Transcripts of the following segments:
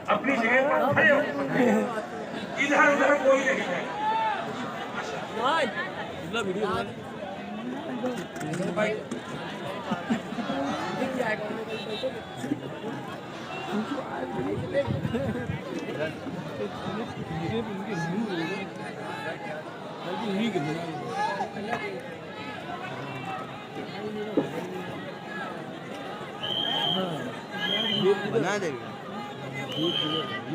अपनी जगह पर खड़े हो, इधर उधर कोई नहीं है। बना देंगे।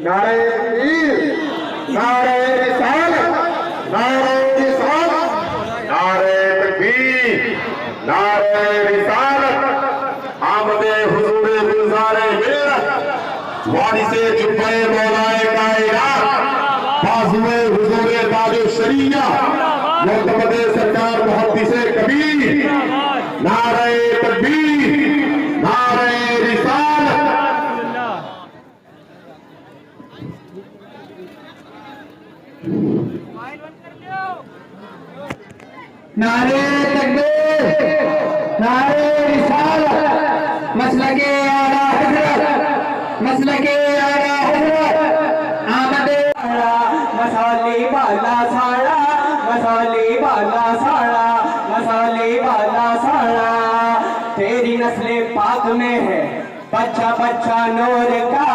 नारे तकबीर, नारे रिसालत, नारे रिसालत, नारे तकबीर, नारे रिसालत, आमदे हुजूर गुलज़ारे मिल्लत, वारिसे जुब्बे मौलाए कायनात, बाज़ुए हुजूर ताजे शरीया, मुक़द्दमे सरकार मुहद्दिसे कबीर, नारे तकबीर, नारे रिसालत। नारे तकबीर, नारे रिसालत, मसलके आला हज़रत, मसलके आला हज़रत, आमदे मसाले वाला साड़ा, मसाले वाला साड़ा, मसाले वाला साड़ा, तेरी नस्ले पाक में है बच्चा बच्चा नूर का,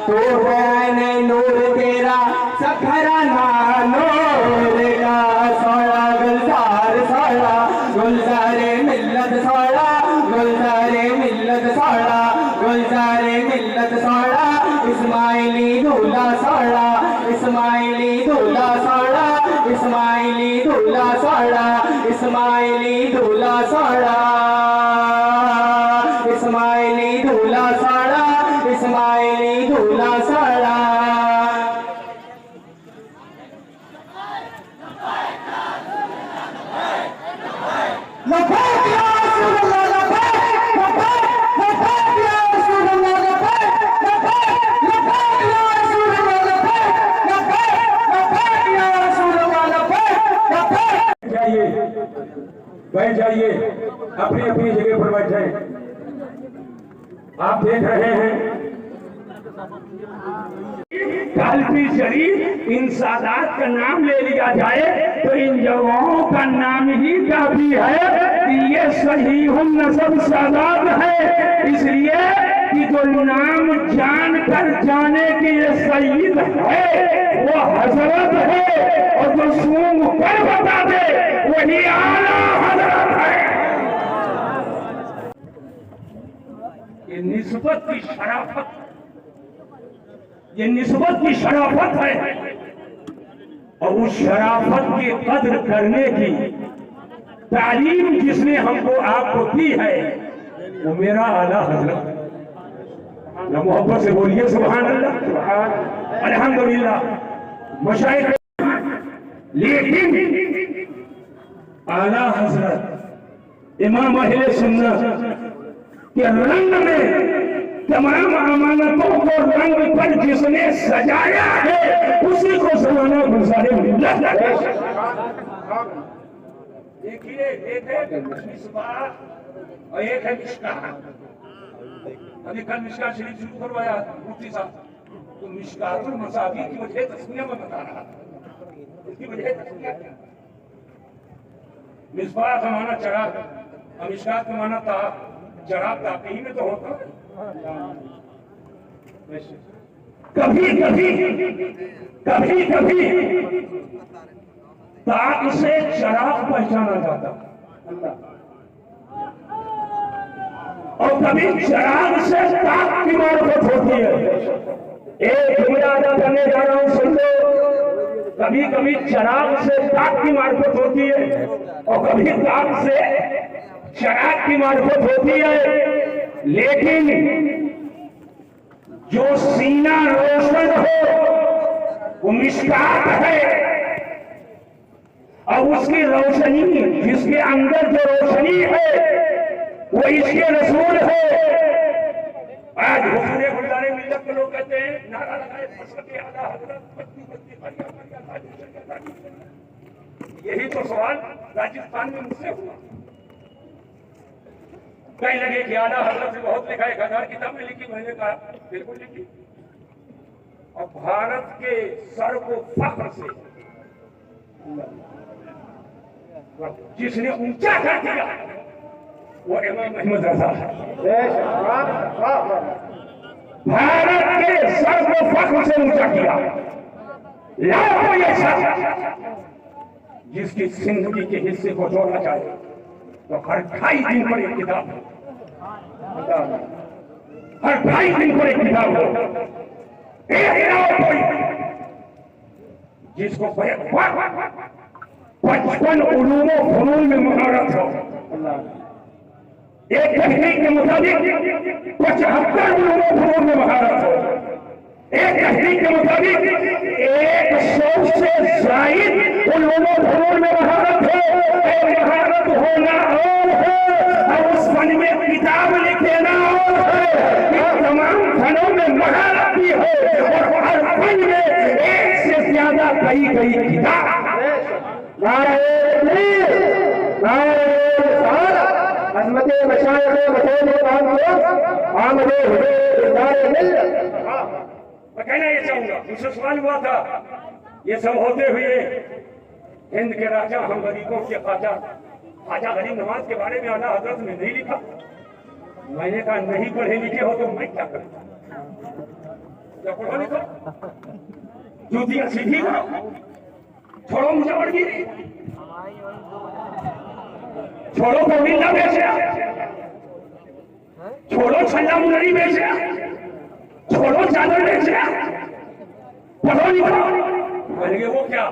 तो है नूर तेरा सब घराना नूर का, सोड़ा गुलजार सोड़ा, गुलजारे मिल्लत सोड़ा, गुलजारे मिल्लत सोड़ा, गुलजारे मिल्लत सोड़ा, इस्माइली दूल्हा सोड़ा, इस्माइली दूल्हा सोड़ा, इस्माइली दूल्हा सोड़ा, इस्माइली दूल्हा सोड़ा, इस्माइली दूल्हा सोड़ा, इस्माइली दूल्हा सोड़ा। लबैक या रसूल अल्लाह, लबैक, लबैक, लबैक या रसूल अल्लाह, लबैक, लबैक, लबैक या रसूल अल्लाह, लबैक, लबैक, लबैक या रसूल अल्लाह, लबैक, लबैक। बैठ जाइए, अपनी अपनी जगह पर बैठ जाए। आप देख रहे हैं कालपी शरीफ इन सादात का नाम ले लिया जाए तो इन जवानों का नाम ही काफी है कि ये सही नस्ब सादात है, इसलिए कि जो नाम जान कर जाने की ये सईद है वो हजरत है, और जो सूंघ कर बता दे वही आला हजरत है। ये निस्बत की शराफत, ये निस्बत की शराफत है, और उस शराफत की कद्र करने की तालीम जिसने हमको आपको दी है वो मेरा आला हजरत। ना मोहब्बत से बोलिए सुभान अल्लाह, सुभान अल्हम्दुलिल्लाह मशाइख। लेकिन आला हजरत इमाम अहले सुन्नत के रंग में तमाम अमानतों को रंग पर जिसने सजाया है उसी को जमाना गुजारे मिल्लत है। देखिए, एक है मिसबाह और एक है मिशकाह। अभी कल मिशकाह शरीफ शुरू करवाया मुफ्ती साहब, तो मिशकातुल मसाबीह की वजह तस्मीया में बता रहा था। इसकी वजह तस्मीया क्या? मिसबाह का माना चराग, और मिशकात का माना ताक। चराग ताक ही में तो होता है। कभी कभी कभी कभी ताक से चराग पहचाना जाता, और कभी चराग से ताक की मार्फत होती है। एक जुमला अदा करने जा रहा हूं, सुन लो। कभी कभी चराग से ताक की मार्फत होती है, और कभी ताक से चराग की मार्फत होती है। लेकिन जो सीना रोशन हो वो मिशकात है, और उसकी रोशनी, जिसके अंदर जो रोशनी है वो इसके रसूल है। आज हुजूर गुलज़ारे मिल्लत के लोग कहते हैं नारा लगाए मसलके आला हज़रत, यही तो सवाल राजस्थान में मुझसे हुआ। कहीं लगे कि आला हजरत से बहुत लिखा है, 1000 किताब में लिखी, मैंने कहा बिल्कुल लिखी। और भारत के सर को फख्र से जिसने ऊंचा कर दिया वो इमाम अहमद रजा है। भारत के सर को फख्र से ऊंचा किया। लाखों ये सर जिसकी जिंदगी के हिस्से को जोड़ना चाहे तो हर 2.5 दिन पर एक किताब हो, हर 2.5 दिन पर एक किताब हो। कोई जिसको 55 उलूमो फनून में महारत हो, एक तहरीक के मुताबिक 75 उलूमो फनून में महारत हो, एक तहरीक के मुताबिक 100 से ज़ायद उलूमो फनून में महारत है। महारत होना और है और उस फन में किताब लिखना और है। इन तमाम फनों में महारत भी है और हर फन में एक से ज्यादा कई किताब। मैं कहना ये चाहूंगा, मुझसे सवाल हुआ था, ये सब होते हुए हिंद के राजा हम गरीबों के ख्वाजा गरीब नवाज के बारे में आला हजरत ने नहीं लिखा। मैंने कहा नहीं पढ़े लिखे हो तो मैं क्या करूं, क्या पढ़ो लिखो, जूतियां सीधी करो, छोड़ो मुझे वर्गीरी, छोड़ो गोविंदा बेचा, छोड़ो छल्ला मुनरी बेचा, छोड़ो चादर बेचा, पढ़ो लिखो। मैंने कहा वो क्या?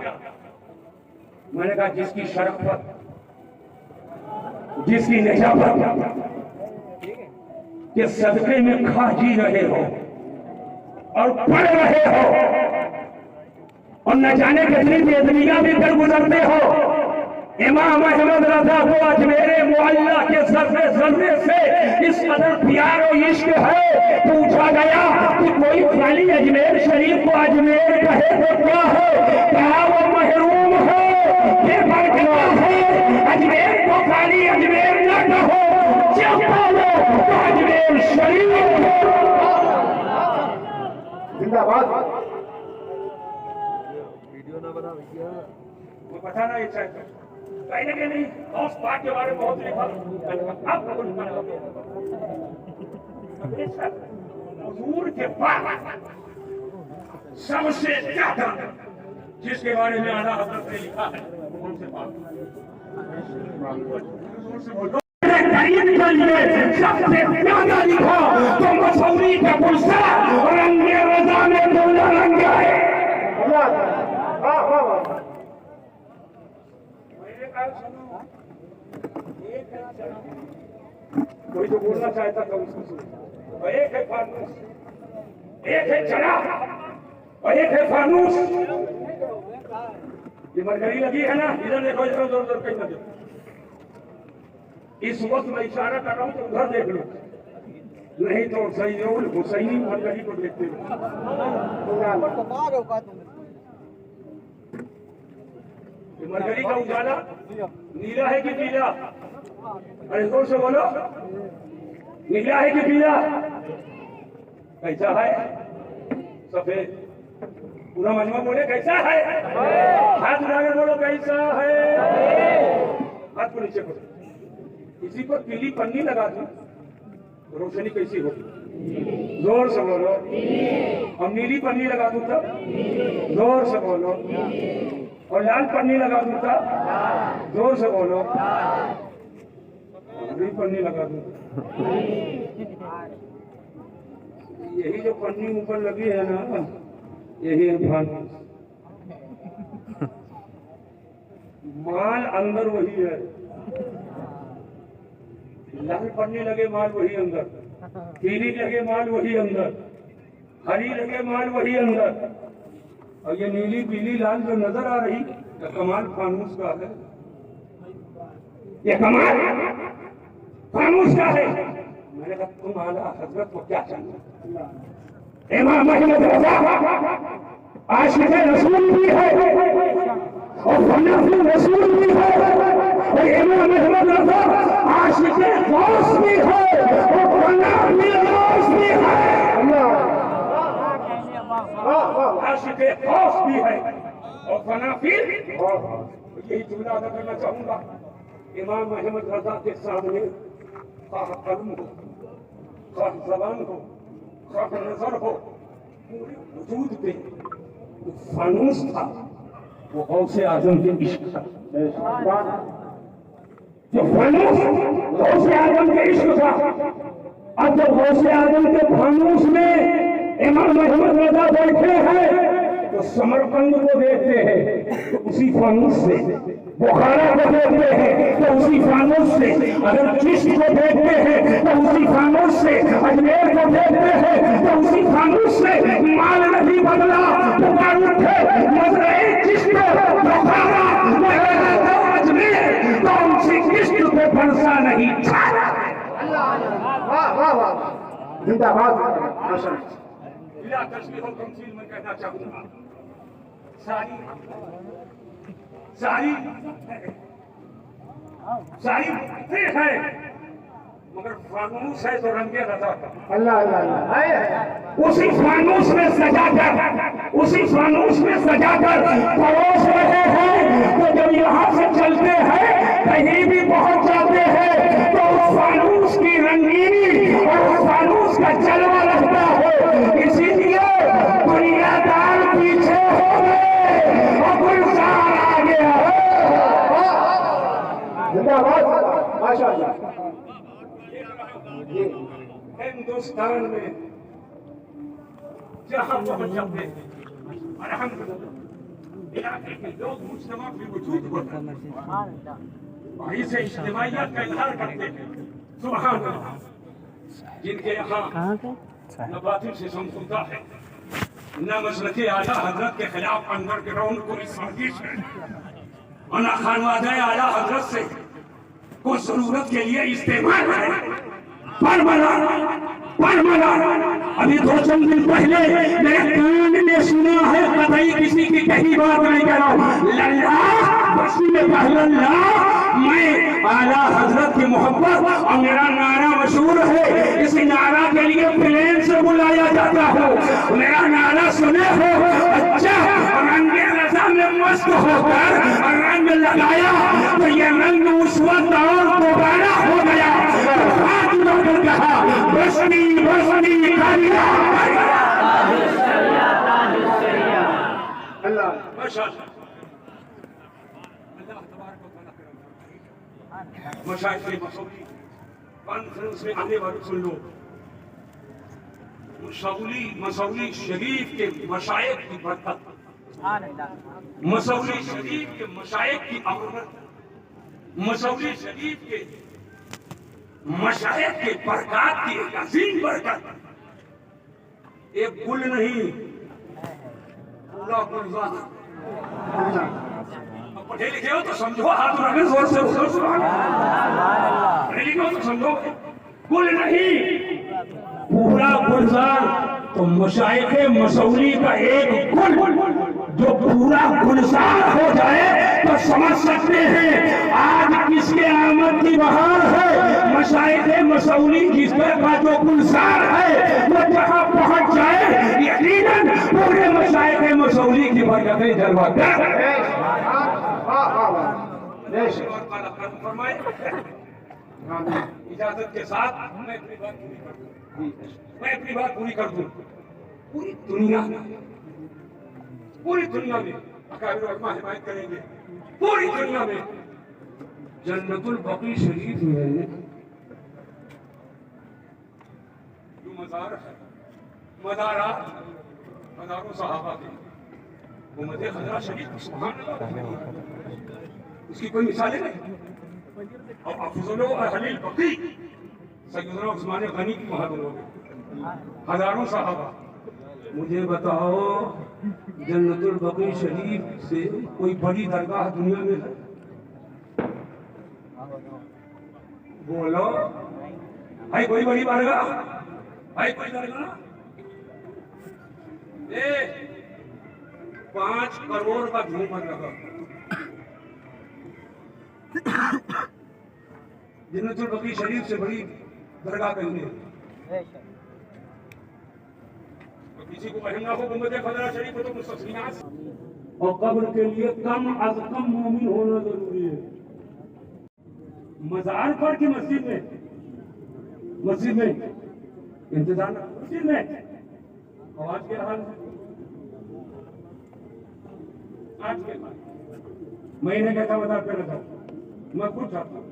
मैंने कहा जिसकी शरफ़त, जिसकी निजात के सदक़े में खा जी रहे हो और पढ़ रहे हो और न जाने कितनी बेदनियां भी कर गुजरते हो। इमाम अहमद रजा को अजमेरे मुअल्ला के ज़र्रे से इस कदर प्यार और इश्क है। पूछा गया कि कोई खाली अजमेर शरीफ को अजमेर कहे तो क्या है? कहा वो महरूम है, बेबरकत है। अजमेर को खाली अजमेर न कहो, जब कहो तो अजमेर शरीफ जिंदाबाद। वीडियो ना बना भैया, वो बताना ये चाहिए कहीं ना कहीं उस बात के बारे में बहुत लिखा। हुजूर के बाद सबसे ज्यादा जिसके बारे में आला हज़रत ने लिखा है उनसे बात सबसे ज्यादा लिखा तो मसौरी का गुलसा रंगे रजा में दूल्हा रंग है। कोई जो बोलना चाहता था उसको सुनो। एक है फानूस, एक है चराग और एक है फानूस। ये मरकरी लगी है ना, इधर देखो, इधर उधर उधर कहीं ना देखो। इस वक्त मैं इशारा कर रहा हूँ तो उधर देख लो, नहीं तो सैयद हुसैनी मरकरी को देखते हो। मरकरी का उजाला नीला है कि पीला? अरे जोर से बोलो, नीला है कि पीला? कैसा है? सफेद। पूरा मजमा बोले कैसा है? हाथ उठाकर बोलो कैसा है? हाथ को नीचे करो। इसी पर पीली पन्नी लगा दूं रोशनी कैसी होगी? जोर से बोलो। और नीली पन्नी लगा दूं तब? जोर से बोलो। और लाल पन्नी लगा दूं तब? जोर से बोलो। हरी पन्नी लगा दूं। यही जो पन्नी ऊपर लगी है ना, यही है फानूस। माल अंदर वही है। लाल पन्नी लगे माल वही अंदर, पीली लगे माल वही अंदर, हरी लगे माल वही अंदर। और ये नीली पीली लाल जो नजर आ रही तो कमाल फानूस का है। ये कमाल फानूस का है। मैंने कहा तुम आला हजरत को क्या चाहिए? इमाम अहमद रजा आशिक़ रसूल भी है और फनाफी रसूल भी है और इमाम अहमद रज़ा आशिक़े गौस भी है और फना फिरदौस भी है। आशिक़े गौस भी है और फना फिर यही जुमला अदा करना चाहूंगा। इमाम अहमद रज़ा के सामने खाह कलम हो, खाह ज़बान हो, खाह नजर हो, पूरे वजूद पे फानूस था। वो गौसे आजम के इश्क था। जो फानूस गौसे आजम के इश्क था। अब जब गौसे आजम के फानूस में इमाम अहमद रज़ा बैठे हैं तो समरकंद को देखते हैं तो उसी फानूस से, बुखारा को देखते हैं तो उसी फानूस से, अगर चिश्त को देखते हैं तो उसी फानूस से, अजमेर को देखते हैं तो उसी फानूस से। माल नहीं बदला पुकार उठे मजरे चिश्त बुखारा अजमेर तो उनसे किश्त पे भरोसा नहीं था। जिंदाबाद। तशबीह और तमसील में कहना चाहूंगा, सारी है मगर फानूस है तो रंगे रज़ा का। अल्लाह अल्लाह उसी फानूस में सजाकर परोस रहे हैं। तो जब यहाँ से चलते हैं कहीं भी पहुंच जाते हैं तो उस फानूस की रंगीनी और उस फानूस का जलवा रहता है। इसीलिए दुनियादार पीछे हो गए और गुलजार आ गया। जिंदाबाद। माशाअल्लाह। हिंदुस्तान में जहां पहुंच जाते हैं अल्हम्दुलिल्लाह इलाके के लोग मुज्तमा भी वजूद होते हैं, वहीं से इज्तिमाइयत का इजहार करते हैं। सुभान अल्लाह। जिनके यहाँ न बातिल से समझौता है न मसलके आला हजरत के खिलाफ अंडरग्राउंड कोई साजिश है और न खानवादे आला हजरत से कोई जरूरत के लिए इस्तेमाल है। पर मना अभी 2 दिन पहले मेरे कान ने सुना है, कतई किसी की कहीं बात नहीं कर रहा हूं, मैं आला हजरत की मोहब्बत और मेरा नारा मशहूर है। इस नारा के लिए प्लेन से बुलाया जाता हो। मेरा नारा सुने हो? अच्छा, रंगे रज़ा में मस्त होकर रंग लगाया तो ये रंग उस वक्त और दोबारा हो गया। हाथ उठाकर कहा बसनी बसनी कालिया अल्लाह मशाइख मसौली कॉन्फ्रेंस में आने वाले सुन लो। मसौली शरीफ के मशाइख की बरकत, मसौली शरीफ के मशाइख की अमरत, मसौली शरीफ के मशाइख के बरकत की एक अजीम बरकत। एक गुल नहीं पूरा गुलजार। पढ़े लिखे हो तो समझो, हाथ उठाकर जोर से बोलो सुभान अल्लाह। पढ़े लिखे हो तो समझो, गुल नहीं पूरा गुलजार। तो मशाइखे मसौली का एक गुल जो पूरा गुलजार हो जाए तो समझ सकते हैं आज किसके आमद की बहार है। मशाइखे मसौली जिसका जो गुलजार है वो जहां पहुंच जाए यकीनन पूरे मशाइखे मसौली की बरकतें जलवा कर। इजाजत के साथ मैं अपनी बात पूरी कर दूं। पूरी दुनिया में अकाबिर उलमा हिमायत करेंगे। पूरी दुनिया में जन्नतुल बकी शरीफ में जो मज़ार है, मज़ारों सहाबा के वो मदे खजरा शरीफ सुभान अल्लाह, उसकी कोई मिसाल नहीं। और अफजलो अहलिल बकी सैयदना उस्मान गनी की वहां लोग हजारों सहाबा। मुझे बताओ जन्नतुल बकी शरीफ से कोई बड़ी दरगाह दुनिया में है? बोलो, है कोई बड़ी दरगाह? है कोई दरगाह? 5 करोड़ का झूमर लगा, जन्नतुल बकी शरीफ से बड़ी दरगाह कहीं नहीं। किसी को महंगा हो गुंबद खजरा शरीफ तो मुस्तस्नियात, और कब्र के लिए कम अज कम मोमिन होना जरूरी है। मजार पर की मस्जिद में इंतजार मस्जिद में आवाज के हाल आज के महीने का था बता कर रहा मैं खुद चाहता हूँ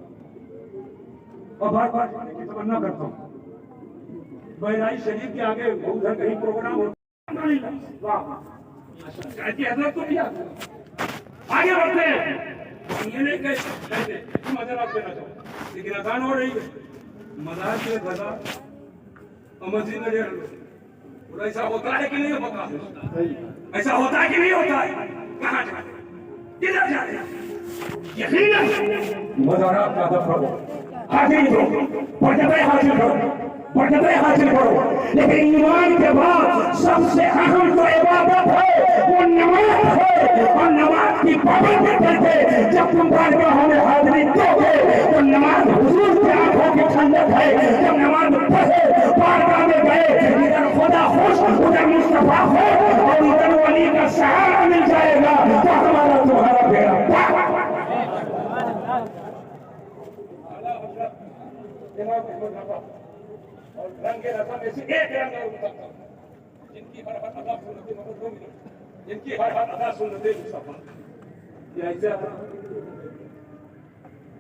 और बार बार जाने की तमन्ना करता हूँ। बहराई शरीफ के आगे उधर कहीं प्रोग्राम होता हजरत को भी आगे बढ़ते हैं। ये नहीं कहते मजा आप देना चाहो, लेकिन अजान हो रही है मजार के गजा और मस्जिद में डेढ़ लोग। ऐसा होता है कि नहीं होता? ऐसा होता है कि नहीं होता है? कहाँ जा रहे किधर जा रहे? यकीनन मज़ारात का अदब करो, हाजिरी दो, बरकतें हासिल करो, बरकतें हासिल करो। लेकिन ईमान के बाद सबसे अहम जो इबादत है वो नमाज है, और नमाज की पाबंदी करके जब तुम बारगाहों में हाजिरी दोगे तो नमाज हुजूर की आंखों की ठंडक है। जब नमाज पढ़े बारगाह में गए, इधर खुदा खुश, उधर मुस्तफा खुश, और उधर वली का सहारा मिल जाएगा, तो हमारा तुम्हारा बेड़ा पार। और रंगे रसम में से एक रंग और मुस्तफा, जिनकी हर हर अदा सुन्नते मोहम्मद को मिले, जिनकी हर हर अदा सुन्नते मुस्तफा। ये ऐसे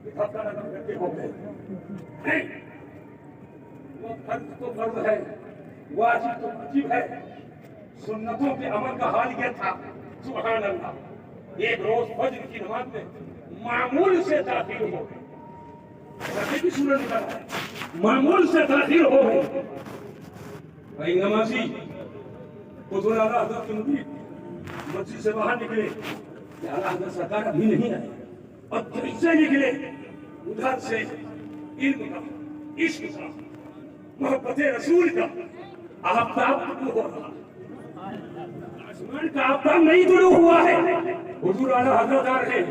इकट्ठा रकम करके हो गए नहीं, वो फर्ज तो फर्ज है, वाजिब तो वाजिब है। सुन्नतों के अमल का हाल यह था, सुभान अल्लाह, एक रोज फज्र की नमाज में मामूल से ताखीर हो गई, की सूरत निकल है, मामूल से ताखीर हो गई। भाई नमाजी हुजूर आला हज़रत की मुरीद मस्जिद से बाहर निकले, आला हज़रत सरकार अभी नहीं आए, और कैसे निकले उधर से इल्म का, इश्क का, मोहब्बत रसूल का आफ्ताब तुलू हो रहा। आसमान का आफ्ताब नहीं तुलू हुआ है, हुजूर आला हज़रत आ रहे,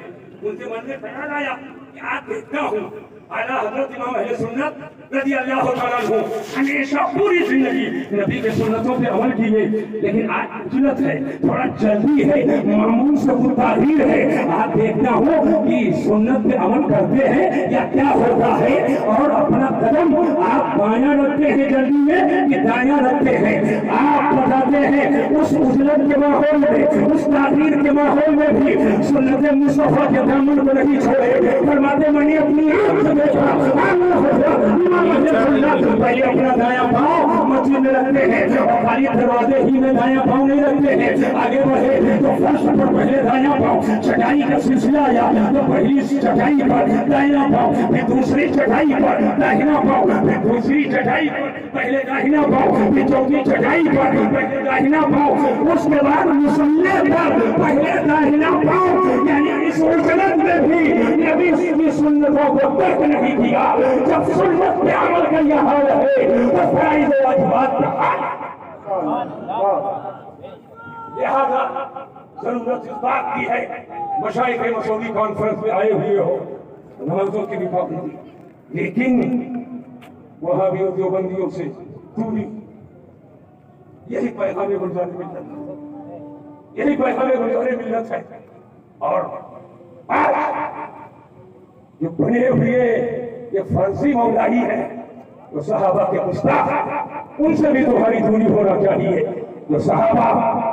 उनके मन में ख्याल आया कि आज देखता हूँ आला हज़रत इमाम अहले सुन्नत रज़ी अल्लाह तआला अन्हु हमेशा पूरी जिंदगी नबी के सुन्नतों पे अमल किए, लेकिन आज उजलत है, थोड़ा जल्दी है, मामूल से मुताहिर है। आज देखता हूँ कि सुन्नत पे अमल करते हैं या क्या होता है, और अपना कदम आप बायां रखते हैं जल्दी में कि दायां रखते हैं। आप बताते हैं उस उजलत के माहौल में, उस ताहीर के माहौल में भी सुन्नत मुस्तफा के दामन को नहीं छोड़े। फरमाते मैंने अपनी आंख से देखा, पहले अपना दायां पांव मस्जिद में रखते हैं, और खाली दरवाजे ही में दायां पांव नहीं रखते हैं। आगे बढ़े तो फर्श पर पहले दायां पांव, चटाई का सिलसिला आया तो पहली चटाई पर दायां पांव, फिर दूसरी चटाई पर दाहिना पांव, फिर दूसरी चटाई पर पहले दाहिना पांव, फिर चौथी चटाई पर पहले दाहिना पांव, उसके बाद मुसल्ले पर पहले दाहिना पांव। यानी इस उजलत में भी नबी की सुन्नतों को तर्क नहीं किया। जब सुन्नत पे अमल का यह हाल है तो फराइज़ व वाजिबात का हाल। लिहाजा जरूरत इस बात की है, मशाइख मसूदी कॉन्फ्रेंस में आए हुए हो, नमाजों की भी पाबंदी, लेकिन वहाबियों देवबंदियों से दूरी। यही पैगाम गुलजार मिल्लत है, यही पैगाम गुलजार मिल्लत है। और आज जो बने हुए ये फर्जी मौलाई है, जो सहाबा के गुस्ताख, उनसे भी तुम्हारी दूरी होना चाहिए। जो सहाबा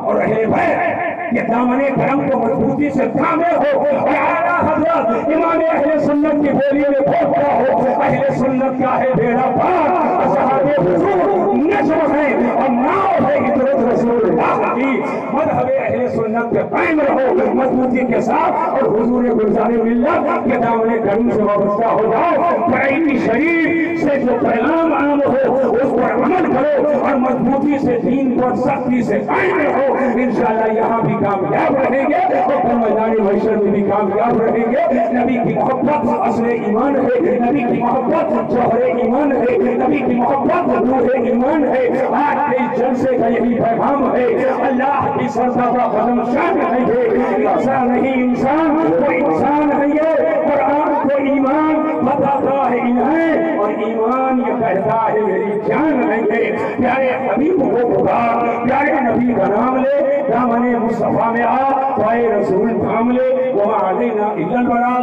और अहले बैत ये दामने करम को मजबूती से थामे हो, और आला हज़रत इमाम अहले सुन्नत की बोली में बोलता हो, अहले सुन्नत का है बेड़ा पार, असहाबे हुजूर नज़्म है और नाव है इतरत रसूलुल्लाह की। मज़हब अहले सुन्नत पे कायम रहो मजबूती के साथ, और हुजूर गुलजार मिल्लत के दामने करम से वाबस्ता हो जाओ। बरेली शरीफ से जो पैगाम आम हो उस पर अमल करो, और मजबूती से दीन पर सख्ती से कायम रहो। इंशाअल्लाह यहाँ भी कामयाब रहेंगे, और मैदान महशर में भी कामयाब रहेंगे। नबी की मोहब्बत असले ईमान है, नबी की मोहब्बत जौहरे ईमान है, नबी की मोहब्बत रूहे ईमान है। आज के जलसे का यही पैगाम है, अल्लाह की सरज़दा कदम शान है, इंसान नहीं इंसान, वो इंसान है ये कुरान को ईमान बताता है इन्हें, और ईमान ये कहता है मेरी जान रहेंगे। प्यारे हबीब को पुकार, प्यारे नबी का नाम ले, दामने मुस्तफा में आ, पाए रसूल थाम ले, वो अलैना इल्लल बलाग।